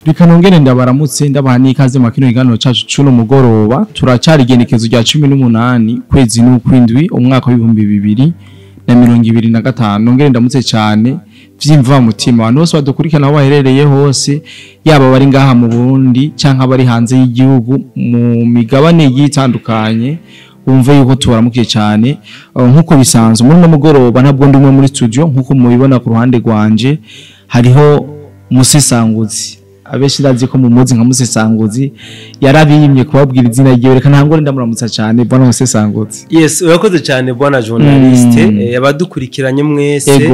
Reka nongere ndabaramutse ndabaha n'ikaze mu kino kiganiro cyacu cy'uno mugoroba turacari igenekezo rya 18 kwezi n'ukwindwi umwaka w'2025 nongere ndamutse cyane vyimva mutima abantu bose badukurikirana aho baherereye hose yaba bari ngaha mu Burundi canka bari hanze y'igihugu mu migabane yitandukanye umve yuko tubaramukiye cyane nkuko bisanzwe muri no mugoroba ntabwo ndumwe muri studio nkuko mubibona ku ruhande rwanje hariho umusesanguzi abeshi ndazi ko mu muzi nka musesanguzi yarabiyimye kubabwira izina ryiwe reka ntangore ndamuramutsa cyane bwana musesanguzi. Yes urakoze cyane bwana journaliste yabadukurikiranye mwese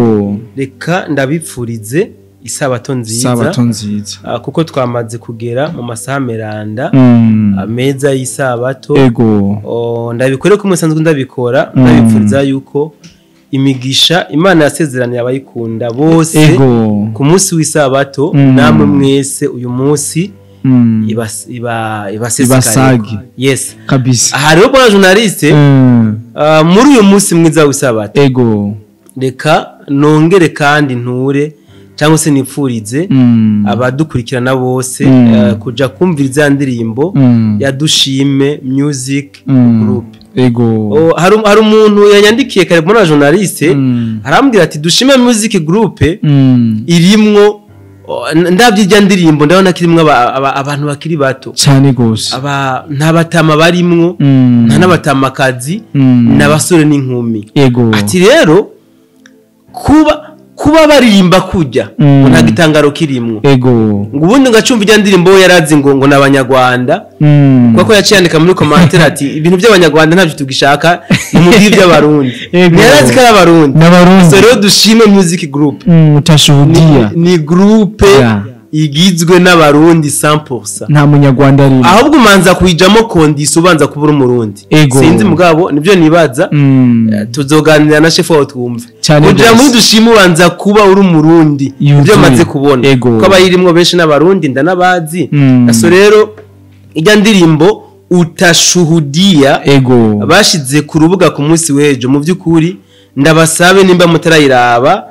reka ndabipfurize isabato nziza kuko twamaze kugera mu masaha meranda ameza y'isabato ndabikore ko musanzwe ndabikora ndabipfuriza yuko imigisha Imana yasezeranye abayikunda bose ku munsi w'isabato namwe mwese uyu munsi ibasesage. Yes kabisa. Hariho bwana journaliste muri uyu munsi mwiza w'isabato reka nongere kandi nture cyangwa se nipfurize abadukurikirana bose kuja kumviriza ndirimbo ya Dushime Music Group. Hari umuntu yanyandikiye kare muri journaliste arambwira ati Dushime Music Group irimwo ndabyijya ndirimbo ndabona kirimwe abantu bakiri bato cyane gose nta batama barimwo nta n'abatamakazi n'abasore n'inkumi. Ati rero kuba barimba kujya nta gitangaro kirimwo ubundi ngacumva ijya ndirimbo yarazi ngo n'abanyarwanda kuko yaciyandika muri commentaire ati ibintu by'abanyarwanda ntabyo tugishaka mu by'abarundi yarazi ko abarundi so rero Dushime Music Group utashuhudia ni groupe igizwe n'abarundi 100% nta munyarwanda ari ahubwo umanza kuyijamo kondisi ubanza kubura umurundi sinzi mugabo nibyo nibaza tuzoganira na chef wawe twumve kugira muri Dushime ubanza kuba uri umurundi ibyo maze kubona ko abayirimwo benshi n'abarundi ndanabazi so rero ijya ndirimbo utashuhudia bashize ku rubuga ku munsi wejo mu by'ukuri ndabasabe nimba mutarayiraba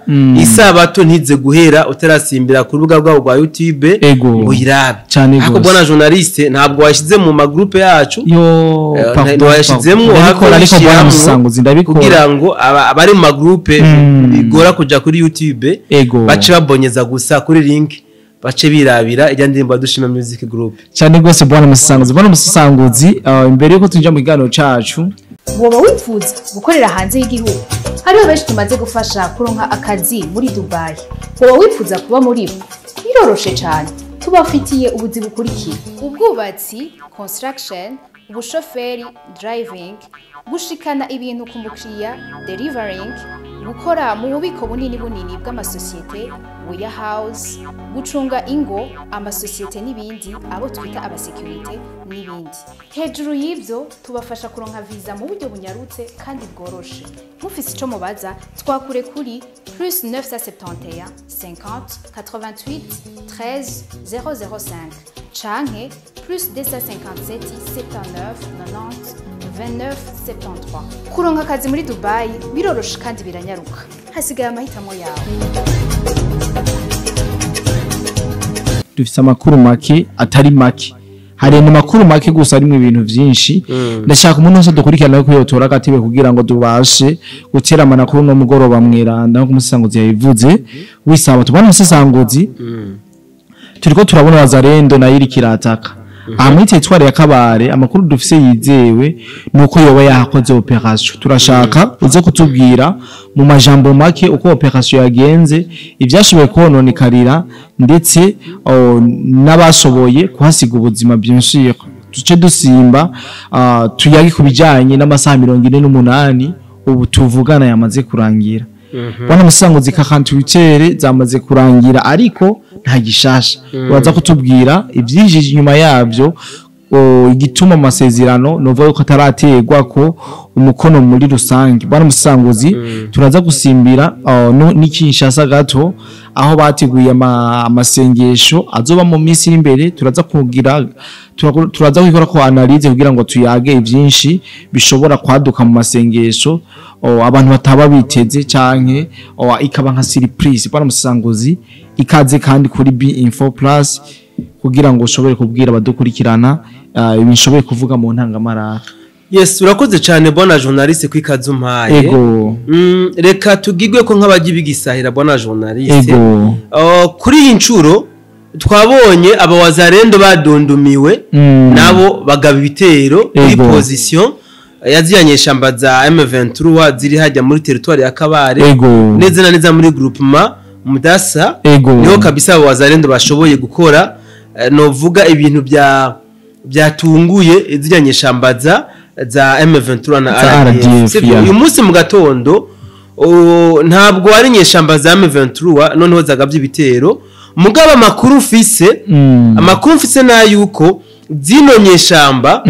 isabato ntize guhera utarasimbira ku rubuga rwabo rwa YouTube ngo irabe ako bwana journaliste ntabwo washize mu ma groupe yacu washizemwo kugira ngo abari mu ma groupe bigora kuja kuri YouTube bace babonyeza gusa kuri link bace birabira ijya ndirimbo Dushime Music Group cyane gose bwana musanguzi imbere yuko tunja mu kiganiro cacu woba wifuza gukorera hanze y'igihugu hariho benshi tumaze gufasha kuronka akazi muri Dubai woba wifuza kuba muri bo biroroshe cyane tubafitiye ubuzi bukurikira ubwubatsi construction ubushoferi driving gushikana ibintu ku mukiriya delivering gukora mu bubiko bunini bw'amasosiyete warehouse gucunga ingo amasosiyete n'ibindi abo twita abasecurity n'ibindi. Hejuru y'ivyo tubafasha kuronka visa mu buryo bunyarutse kandi bworoshe. Mufise ico mubaza twakure kuri +971 50 88 13 005 canke +257 79 90 29 73. Kuronka akazi muri Dubai biroroshe kandi biranyaruka. Hasigaye amahitamo yawe. Dufise amakuru make atari make hari mu makuru make gusa arimo ibintu byinshi ndashaka umuntu wese dukurikirana ko yotora gatebe kugira ngo tubashe guteramana kuri no mugoroba mweranda nko umusesanguzi yabivuze wisaba tubana umusesanguzi turiko turabona Lazarendo na iri kirataka amwite tware ya KABARE amakuru dufise yizewe nuko yoba yakoze operation turashaka uze kutubwira mu majambo make uko operation yagenze ivyashoboye kononikarira ndetse n'abashoboye kuhasiga ubuzima byinshi tuce dusimba tuyagi kubijanye n'amasaha 48 ubu tuvugana yamaze kurangira bwana musanguzi kakantuitere zamaze kurangira ariko nta gishasha uraza kutubwira ibyijije inyuma yabyo igituma amasezerano novuga ko atarategwa ko umukono muri rusange bwana musanguzi turaza gusimbira n'ikinshasa gato aho bateguye amasengesho azoba mu minsi imbere turaza kwikora ko analyse kugira ngo tuyage ivyinshi bishobora kwaduka mu masengesho abantu bataba biteze canke ikaba nka surprise bwana musanguzi ikaze kandi kuri B Info Plus kugira ngo ushobore kubwira abadukurikirana ibishoboye kuvuga mu ntangamarara. Yes, urakoze cyane bona journaliste kwikaza umpaye. Ego. Reka tugigwe ko nk'abagiye bigisahira bona journaliste. Kuri iyi ncuro twabonye abawazarendo badondumiwe nabo bagaba ibitero kuri position yaziyanye shamba za M23 ziri hajya muri territoire ya Kabare neza na neza muri groupement Mudasa niho kabisa abawazarendo bashoboye gukora novuga ibintu byatunguye izijanye shamba za M23 na RDF. Uyu munsi mu gatondo ntabwo ari nyeshamba za M23 noneho zagabye ibitero mugaba makuru mfise na yuko zino nyeshamba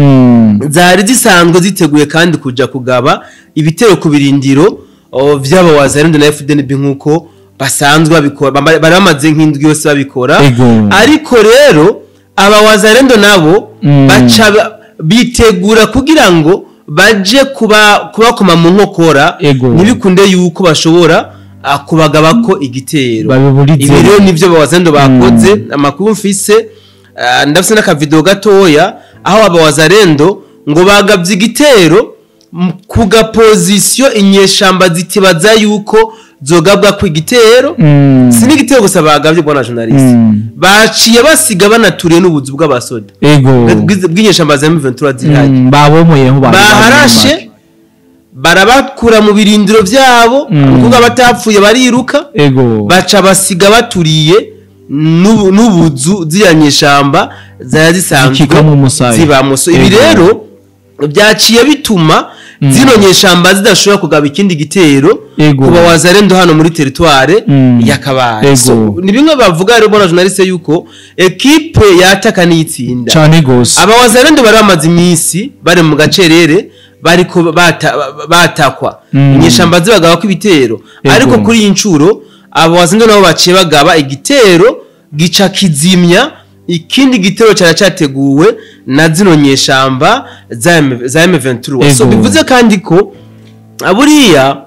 zari zisanzwe ziteguye kandi kuja kugaba ibitero kubirindiro vy'abawazarendo na FDNB nkuko basanzwe babikora baramaze nk'indwi yose babikora ariko rero abawazarendo nabo baca bitegura kugira ngo baje kubakoma mu nkokora nibikunde yuko bashobora kubagabako igitero. Ibi rero nivyo abawazarendo bakoze. Amakuru mfise ndafise n'akavideo gatoya aho abawazarendo ngo bagabye igitero ku gaposition inyeshamba zitibaza yuko zogabwa ku igitero sini igitero gusa bagabye bona journaliste baciye basiga banaturiye n'ubuzu bw'abasoda bw'inyeshamba za M23 ziraje babomoyeho baharashe barabakura mu birindiro byabo kuko batapfuye bariruka baca basiga baturiye n'ubuzu ziyanyeshamba zazisanzwe zibamuso. Ibi rero byaciye bituma zino nyeshamba zidashobora kugaba ikindi gitero kuba wazarendo hano muri territoire ya Kabare. Ni bimwe bavuga rero bona journaliste yuko equipe yataka n'itsinda cyane gose aba wazarendo bari amazi imisi bari mu gacerere bariko batakwa nyeshamba zibagaba ko ibitero ariko kuri iyi ncuro aba wazarendo nabo baciye bagaba igitero gica kizimya ikindi gitero cyateguwe na zino nyeshamba za M23. So bivuze kandi ko aburiya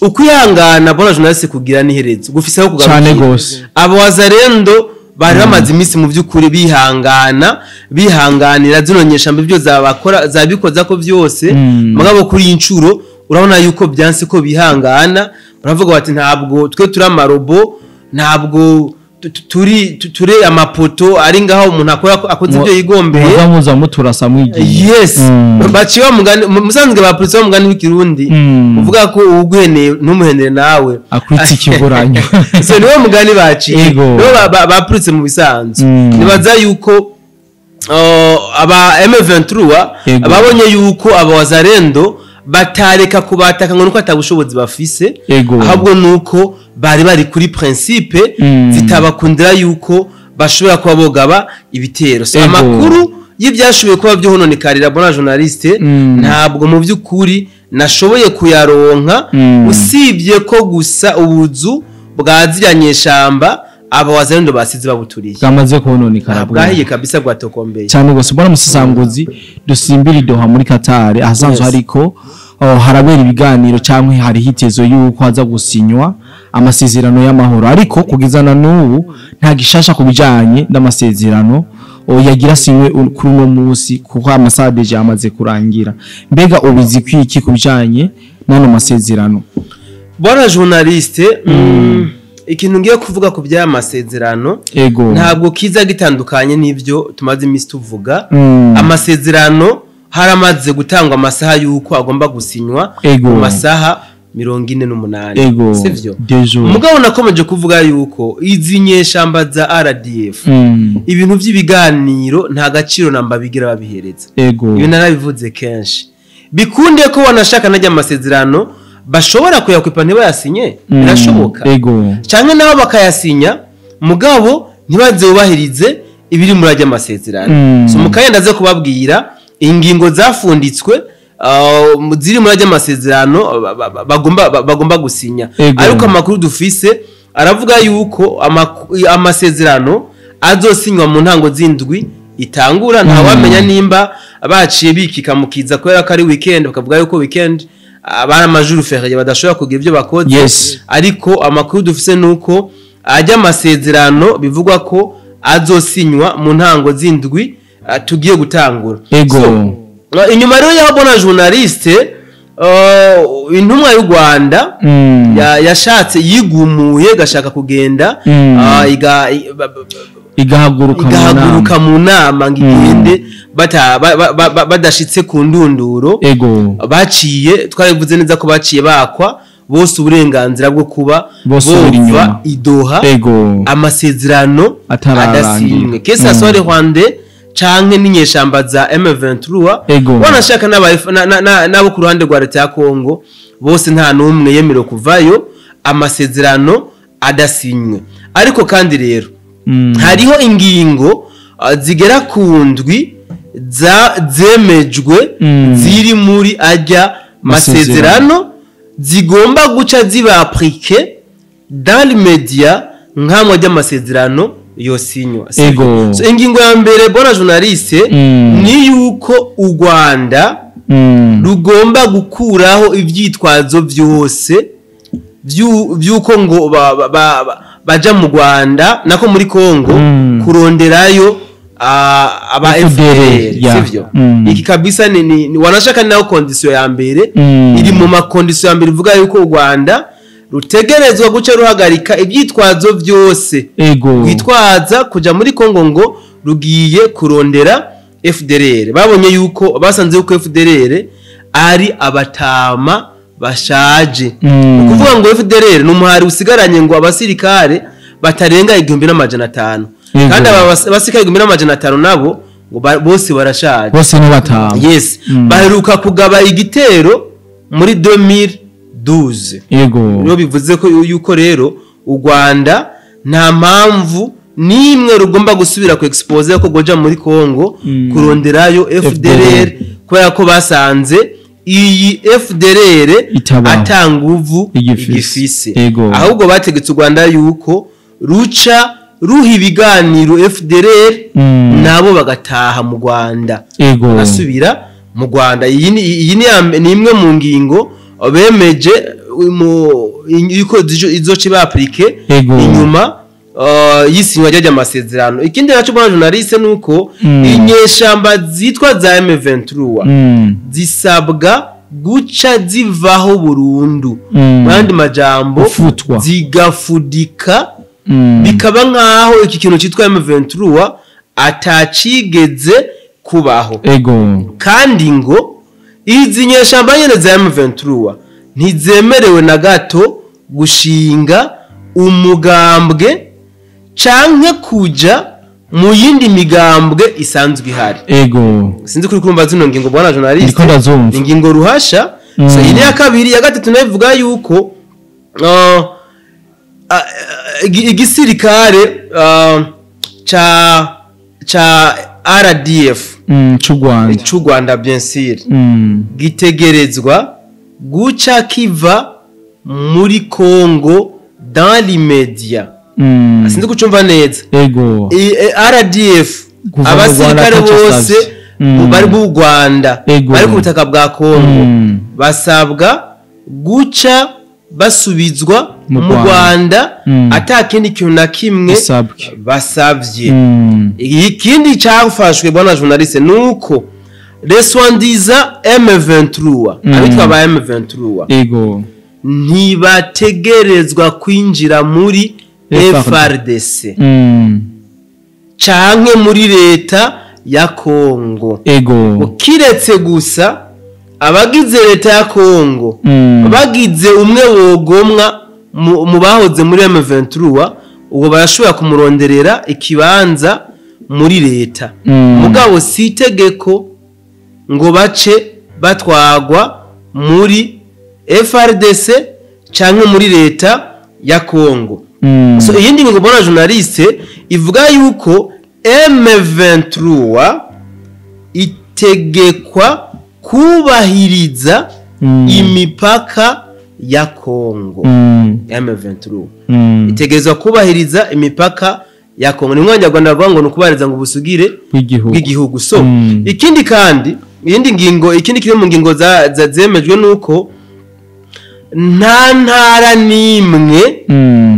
ukuyangana bona journaliste kugira nihereze gufisaho kugaba abo wazarendo bari bamaze imisi mu byukuri bihanganira zino nyeshamba ibyo zabakora zabikoza ko byose mugabo kuri incuro urabona yuko byanse ko bihangana baravuga bati ntabwo twe turi amarobo ntabwo turi amapoto ari ngaho umuntu akoze ibyo yigombeye muzamuza muturasa mwigiye. Yes baciye mugani musanzwe bapolisi bamugani w'ikirundi uvuga ko uguheneye ntumuhenere nawe akwitse ikiburanyo so niwe mugani baciye niwe bapolisi mu bisanzwe nibaza yuko aba M23 babonye yuko abawazarendo batareka kubataka ngo nuko atabushobozi bafise ahubwo nuko bari kuri principe zitabakundira yuko bashobora kuba bogaba ibitero. So amakuru y'ibyashoboye kuba byo hono nikarira bona journaliste ntabwo mu byukuri nashoboye kuyaronka usibye ko gusa ubuzu bwaziranye shamba abawazarendo basize babuturiye bwamaze kononekara bwahiye kabisa bwatokombeye cyane gose bona musasanguzi dusimbiri doha muri Qatar ahasanzwe hariko harabera ibiganiro cyangwa hari hitezo yuko haza gusinywa amasezerano y'amahoro ariko kugizana n'ubu nta gishasha kubijanye n'amasezerano yagira sinywe kuri no munsi kuko amasadeje amaze kurangira. Mbega ubizi kwiki kubijanye n'ano masezerano bona journaliste? Ikintu ngiye kuvuga ku bya amasezerano ntabwo kiza gitandukanye n'ibyo tumaze imisi tuvuga. Amasezerano haramaze gutangwa amasaha yuko agomba gusinywa mu masaha 48 sivyo mugabo nakomeje kuvuga yuko izi nyeshamba za RDF ibintu by'ibiganiro nta gaciro namba bigira babihereza. Ibi narabivuze kenshi bikunde ko wanashaka najya amasezerano bashobora kuyakwipa niba yasinye birashoboka cyangwa nabo bakayasinya mugabo ntibaze ubahirize ibiri muri ajya amasezerano. So mukayenda ze kubabwira ingingo zafunditswe ziri muri ajya amasezerano bagomba gusinya ariko amakuru dufise aravuga yuko amasezerano azosinywa mu ntango z'indwi itangura nta wamenya nimba baciye bikika mukiza kubera ko ari weekend bakavuga yuko weekend abana amajuru feriye badashobora kugira ibyo bakoze ariko amakuru dufise nuko ajya amasezerano bivugwa ko azosinywa mu ntango z'indwi tugiye gutangura. Ego. Inyuma rero y'aho bona journaliste intumwa y'u Rwanda yashatse yigumuye gashaka kugenda igahaguruka mu nama ngigende badashitse ku ndunduro. Ego. Baciye twarivuze neza ko baciye bakwa bose uburenganzira bwo kuba bova idoha. Ego. Amasezerano adasinywe kesa sore Rwande canke n'inyeshamba za M23 wanashaka nabo ku ruhande rwa leta ya Kongo bose nta numwe yemero kuvayo amasezerano adasinywe. Ariko kandi rero hariho ingingo zigera ku ndwi zemejwe ziri muri ajya masezerano zigomba guca ziba appliqué dans les médias nkamwe ajya masezerano yosinywa. So ingingo ya mbere bona journaliste ni yuko u Rwanda rugomba gukuraho ivyitwazo byose byuko ngo baja mu Rwanda nako muri Kongo kuronderayo aba FDR sivyo. Iki kabisa ni wanashaka nayo condition ya mbere iri mu ma condition ya mbere ivuga yuko u Rwanda rutegerezwa guca ruhagarika ibyitwazo byose witwaza kuja muri Kongo ngo rugiye kurondera FDR. Babonye yuko basanze yuko FDR ari abatama bashaje. Ukuvuga ngo FDR n'umuhari usigaranye ngo abasirikare batarenga 1500 kandi abasirikare 1500 nabo ngo bose barashaje, bose ni batama. Yes. Baheruka kugaba igitero muri 2012. Yego. Rero bivuze ko yuko rero u Rwanda nta mpamvu nimwe rugomba gusubira ku expose ko goja muri Kongo kuronderayo FDR kubera ko basanze iyi FDR atanguvu igifise. Ahubwo bategetse u Rwanda yuko ruca ruha ibiganiro FDR nabo bagataha mu Rwanda basubira mu Rwanda. Iyi ni imwe mu ngingo bemeje yuko izoci ba appliqué inyuma yisinywa rya amasezerano. Ikindi naco bwana journaliste nuko inyeshamba zitwa za M23 zisabwa guca zivaho burundu, kandi majambo zigafudika bikaba nkaho iki kintu cyitwa M23 atacigeze kubaho. Kandi ngo izi nyeshamba nyene za M23 ntizemerewe na gato gushinga umugambwe canke kuja mu yindi migambwe isanzwe ihari. Sinzi kuri kurumva zino ngingo bwana journaliste ingingo ruhasha. So ini ya kabiri ya gatatu navuga yuko igisirikare cha RDF c'u Rwanda bien sûr gitegerezwa guca kiva muri Kongo dans l'immédiat. Sinzi kucumva neza. RDF abasirikare bose bari mu Rwanda bari ku butaka bwa Kongo basabwa guca basubizwa mu Rwanda atakindi kintu na kimwe basavye. Ikindi cyafashwe bwana journaliste nuko reswandiza M23 abitwa ba M23 ntibategerezwa kwinjira muri FRDC canke muri leta ya Kongo. Kiretse gusa abagize leta ya Kongo bagize umwe wogomwa mu bahoze muri M23 uwo barashobora kumuronderera ikibanza muri leta. Mugabo si itegeko ngo bace batwagwa muri FRDC canke muri leta ya Kongo. So iyindi ngo bona journaliste ivuga yuko M23 itegekwa kubahiriza imipaka ya Kongo. M23 itegezwa kubahiriza imipaka ya Kongo. Ni mwanya Rwanda rwango ngo nukubariza ngo busugire bw'igihugu. So ikindi kandi ikindi kiri mu ngingo zemejwe nuko nta ntara n'imwe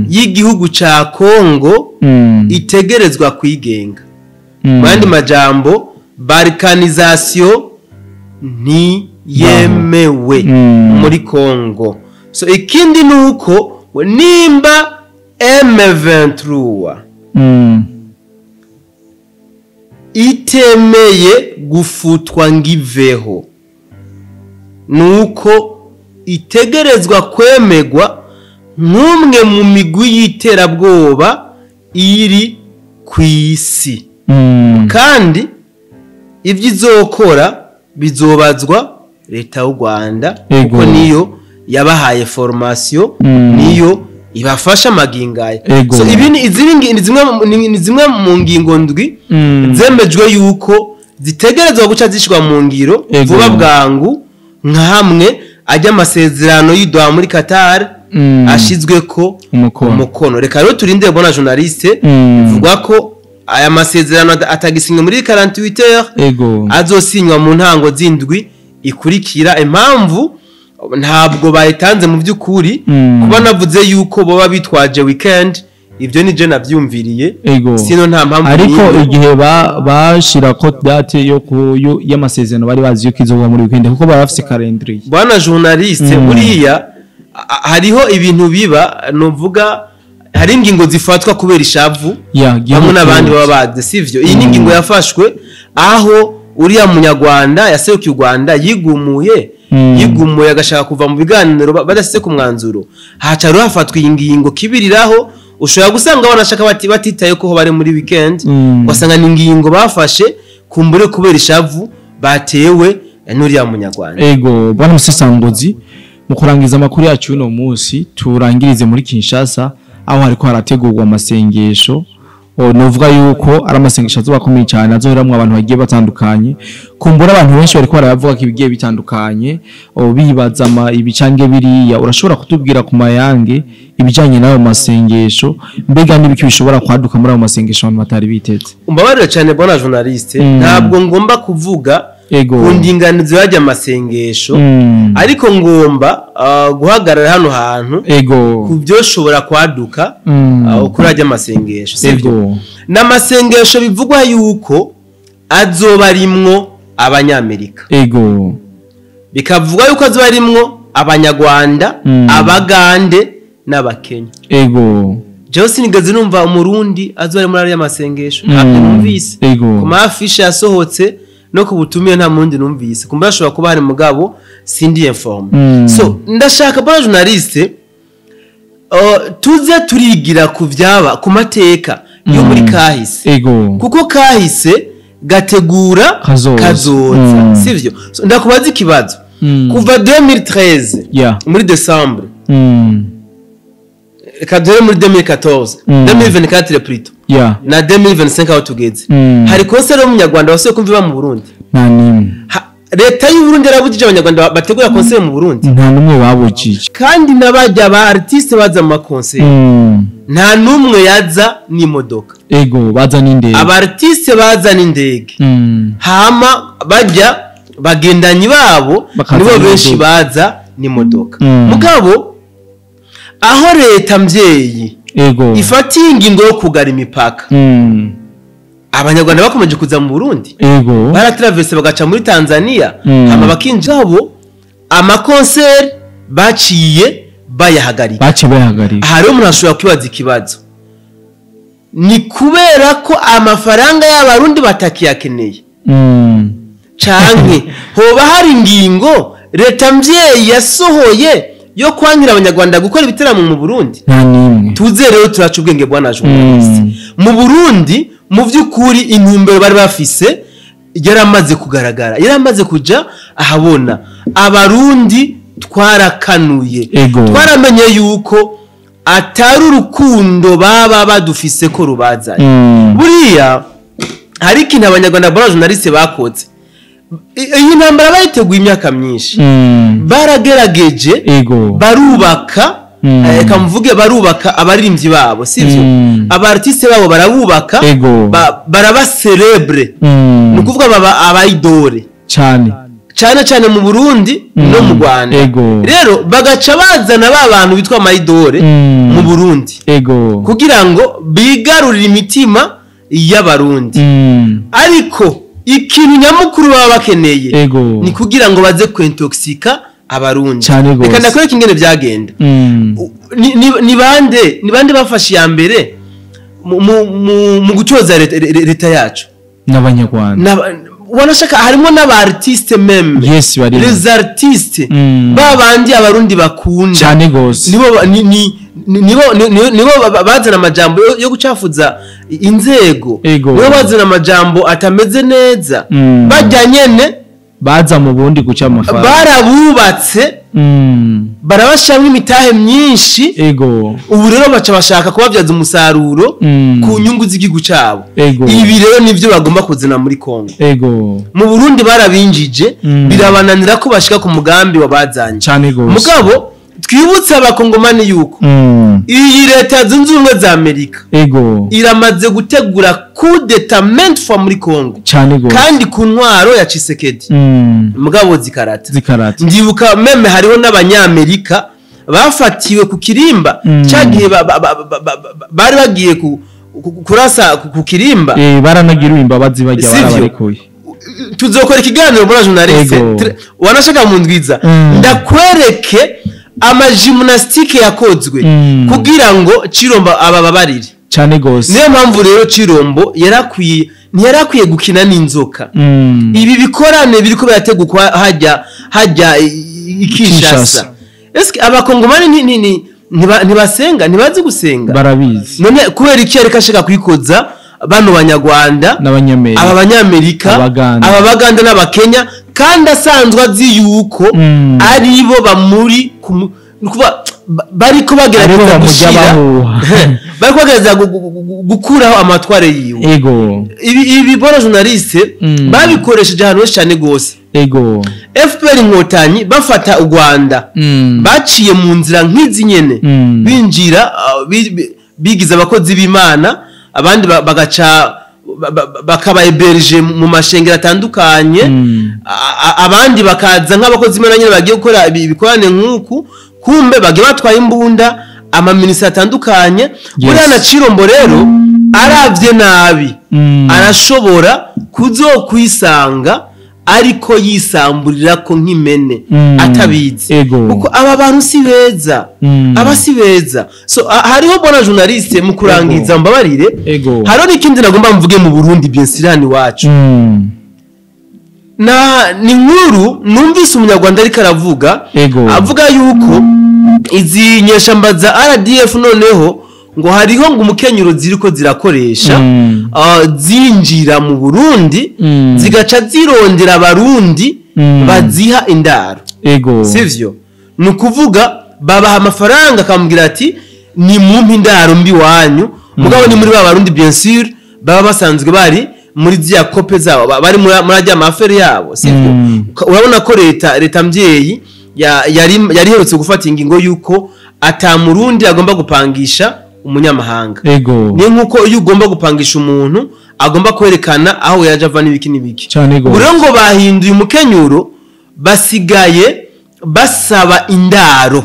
y'igihugu ca Kongo itegerezwa kwigenga. Bandi majambo balkanization ni yemewe muri Kongo. So ikindi nuko nimba M23 itemeye gufutwa ngiveho, nuko itegerezwa kwemegwa nk'umwe mu migwi y'iterabwoba iri ku isi. Kandi ivyo izokora bizobazwa leta y'u Rwanda, kuko niyo yabahaye formation, niyo ibafasha amagingaye. So izindi ni zimwe mu ngingo ndwi zemejwe yuko zitegerezwa guca zishwa mu ngiro vuba bwangu, nka hamwe ajya amasezerano y'idwa muri Qatar ashizwe ko umukono. Reka rero turinde bona journaliste bivuga ko aya masezerano atagisinywa muri 48 heures, azosinywa mu ntango zindwi ikurikira. Impamvu ntabwo bayitanze mu by'ukuri, kuba navuze yuko baba bitwaje weekend, ibyo ni je navyumviriye, sino nta mpamvu. Ariko igihe bashira ko date yo y'amasezerano bari bazi yuko izoba muri weekend, kuko barafise calendrier. Bwana journaliste, buriya hariho ibintu biba novuga, hari ingingo zifatwa kubera ishavu hamwe n'abandi baba bazi, sivyo? Iyi ningingo yafashwe aho uriya munyarwanda yaserukiye u Rwanda yigumuye agashaka kuva mu biganiro badasize ku mwanzuro, haca rero hafatwa iyi ngingo kibiriraho. Ushobora gusanga banashaka batitaye ko bari muri weekend, wasanga ni ingingo bafashe kumbure kubera ishavu batewe n'uriya munyarwanda. Bwana Musesangozi, mu kurangiza amakuru yacu uno munsi turangirize muri Kinshasa, aho hariko harategurwa amasengesho. Novuga yuko ari amasengesho azobakomeye cyane, azoheramwe abantu bagiye batandukanye. Kumbura abantu benshi bariko baravuga ko ibigiye bitandukanye, bibaza ibicange biriya. Urashobora kutubwira ku mayange ibijanye nayo masengesho, mbega n'ibiki bishobora kwaduka muri ayo masengesho abantu batari biteze? Umbabarira cyane bwana journaliste, ntabwo ngomba kuvuga ku ndinganizo y'ajya amasengesho, ariko ngomba guhagarara hano hantu ku byo shobora kwaduka kuri ajya amasengesho, sivyo? N'amasengesho bivugwa yuko azoba arimwo abanyamerika, bikavugwa yuko azoba arimwo abanyarwanda, abagande n'abakenya. Jewe sinigeze numva umurundi azoba muri ariya masengesho, ntabwo numvise ku mafisha yasohotse no kubutumye, nta mundi numvise. Kumba ashobora kuba hari mugabo sindi informe. So ndashaka bwana journaliste, tuze turigira ku vyaba ku mateka yo muri kahise, kuko kahise gategura kazoza, sivyo? So ndakubaza ikibazo, kuva 2013 muri December, kadore muri 2014 2024 plutôt na 2025 aho tugeze, hari concert y'umunyarwanda wase kumva mu Burundi? Nta nimwe. Leta y'u Burundi yarabujije abanyarwanda bategura concert mu Burundi? Nta numwe babujije. Kandi nabajya ba artiste baza mu concert, nta numwe yaza n'imodoka. Baza n'indege. Aba artiste baza n'indege, hama bajya bagendanyi babo nibo benshi baza n'imodoka. Mugabo aho leta mvyeyi ifatiye ingingo yo kugara imipaka, abanyarwanda bakomeje kuza mu Burundi, baratraverse bagaca muri Tanzania, hama bakinjabo amakonser baciye bayahagarika. Aha rero umuntu ashobora kwibaza ikibazo, ni kubera ko amafaranga y'abarundi batakiyakeneye, canke hoba hari ingingo leta mvyeyi yasohoye yo kwangira abanyarwanda gukora ibiteramo mu Burundi? Tuze rero turaca ubwenge bwana journaliste. Mu Burundi mu vy'ukuri intumbero bari bafise yaramaze kugaragara, yaramaze kuja ahabona. Abarundi twarakanuye, twaramenye yuko atari urukundo baba badufise ko rubazanye. Buriya hari ikintu abanyarwanda bwana journaliste bakoze, iyi ntambara bayiteguye imyaka myinshi, baragerageje barubaka, kamvuge barubaka abaririmbyi babo, sivyo? Aba artiste babo barabubaka, baraba celebre, nukuvuga baba abaidore cyane mu Burundi no mu Rwanda rero bagaca bazana bantu bitwa amayidore mu Burundi kugira ngo bigarurire imitima y'abarundi ariko ikintu nyamukuru baba bakeneye ni kugira ngo baze kwintoxika abarundi reka ndakwereka ingene byagenda ni bande bafashe ya mbere mu gucoza leta yacu n'abanyarwanda wanashaka harimo n'abartiste meme les artistes babandi abarundi bakunda cyane gose nibo bazana amajambo yo gucafuza inzego nibo bazana amajambo atameze neza bajya nyene baza mu bundi guca amafaranga barabubatse barabashamwe imitahe myinshi ubu rero baca bashaka kubabyaza umusaruro ku nyungu z'igihugu cyabo ibi rero nivyo bagomba kuzana muri Kongo mu Burundi barabinjije birabananira ko bashika ku mugambi wabazanye mugabo twibutse abakongomani yuko iyi leta zunze ubumwe za Amerika iramaze gutegura coup d'état maintes fois muri Kongo kandi ku ntwaro ya Tshisekedi mugabo zikarata ndibuka meme hariho n'abanyamerika bafatiwe ku kirimba cyagiye bari bagiye kurasa ku kirimba baranagira imbabazi bajya barabarekuye tuzokora ikiganiro muri journaliste wanashaka mu ndwiza ndakwereke amagymnastique yakozwe kugira ngo Cirombo abababarire cyane gose niyo mpamvu rero Cirombo yarakwiye gukina n'inzoka ibi bikorane biriko birategukwa hajya ikishasa eske abakongomani ntibasenga ntibazi gusenga barabizi none kubera iki yareka ashaka kwikoza bano banyarwanda aba banyamerika aba baganda n'abakenya kandi asanzwe azi yuko aribo bamuri kuba bariko bagerageza gushira bariko bagerageza gukuraho amatware yiwe ibi bona journaliste babikoresheje ahantu cyane gose FPR inkotanyi bafata u Rwanda baciye mu nzira nk'izi nyene binjira bigiza abakozi b'Imana abandi bagaca bakaba eberge mu mashengero atandukanye abandi bakaza nk'abakozi b'Imana nyene bagiye gukora ibikorane nk'uku kumbe bagiye batwaye imbunda amaministeri atandukanye buriya na Cirombo rero aravye nabi arashobora kuzokwisanga ariko yisamburira ko nk'imene atabizi kuko aba bantu si beza abasi beza so hariho bona journaliste mu kurangiza mbabarire hariho n'ikindi nagomba mvuge mu Burundi byensirani wacu ni nkuru numvise umunyarwanda ariko aravuga avuga yuko izi nyeshamba za RDF noneho ngo hariho ngo umukenyuro ziriko zirakoresha zinjira mu Burundi zigaca zirondera abarundi baziha indaro sivyo nukuvuga babaha amafaranga akamubwira ati ni mumpi indaro mbi wanyu mugabo ni muri babarundi bien sûr baba basanzwe bari muri zya kope zabo bari muri ajya amafere yabo sivyo urabona ko leta mvyeyi yari herutse gufata ingingo yuko atamurundi agomba gupangisha umunyamahanga ni nkuko iyo ugomba gupangisha umuntu agomba kwerekana aho yaje ava n'ibiki n'ibiki bure ngo bahinduye umukenyuro basigaye basaba indaro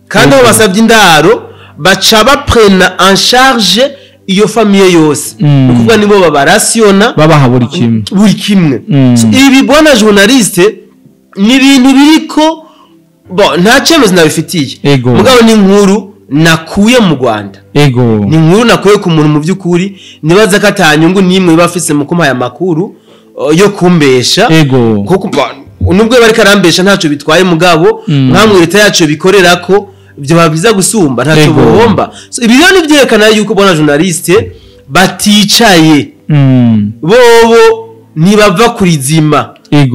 kandi aho basabye indaro baca baprena en charge iyo famille yose ukuvuga nibo babarasiona babaha buri kimwe ibi bwana journaliste ni ibintu biriko nta cyemezo nabifitiye mugabo ni nkuru nakuye mu Rwanda ni nkuru nakuye ku muntu mu by'ukuri nibaza ko atanyungu nimwe bafise mu kumpaye amakuru yo kumbesha kuko nubwo bari karambesha ntacyo bitwaye mugabo nkamwe leta yacu bikorera ko ibyo babiza gusumba ntacyo bohomba so ibi rero nivyerekana yuko bona journaliste baticaye bobo ntibava kurizima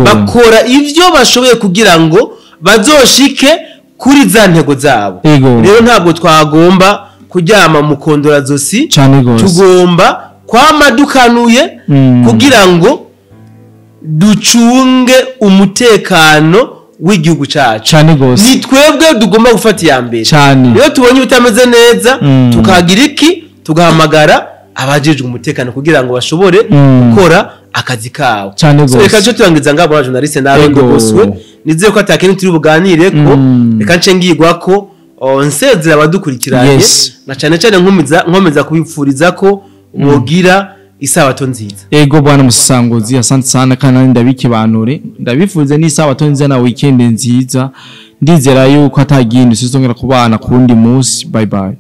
bakora ivyo bashoboye kugira ngo bazoshike kuri za ntego zabo rero ntabwo twagomba kuryama mu kondora zosi tugomba kwamadukanuye kugira ngo ducunge umutekano w'igihugu cyacu ni twebwe tugomba gufata iya mbere rero tubonye utameze neza tukagira iki tugahamagara abajejwe umutekano kugira ngo bashobore gukora akazi kawe so reka cyo turangiza ngabo ba journaliste nawe ngoswe nize ko atakintu turi buganire ko reka nce ngirwa ko nsezera abadukurikiranye na cyane cyane nkomeza kubipfuriza ko mugira isabato nziza bwana Musanguzi asante sana kandi ndabikibanure ndabifuze n'isabato nziza na weekend nziza ndizera yuko atagindi sizongera kubana kundi munsi bye bye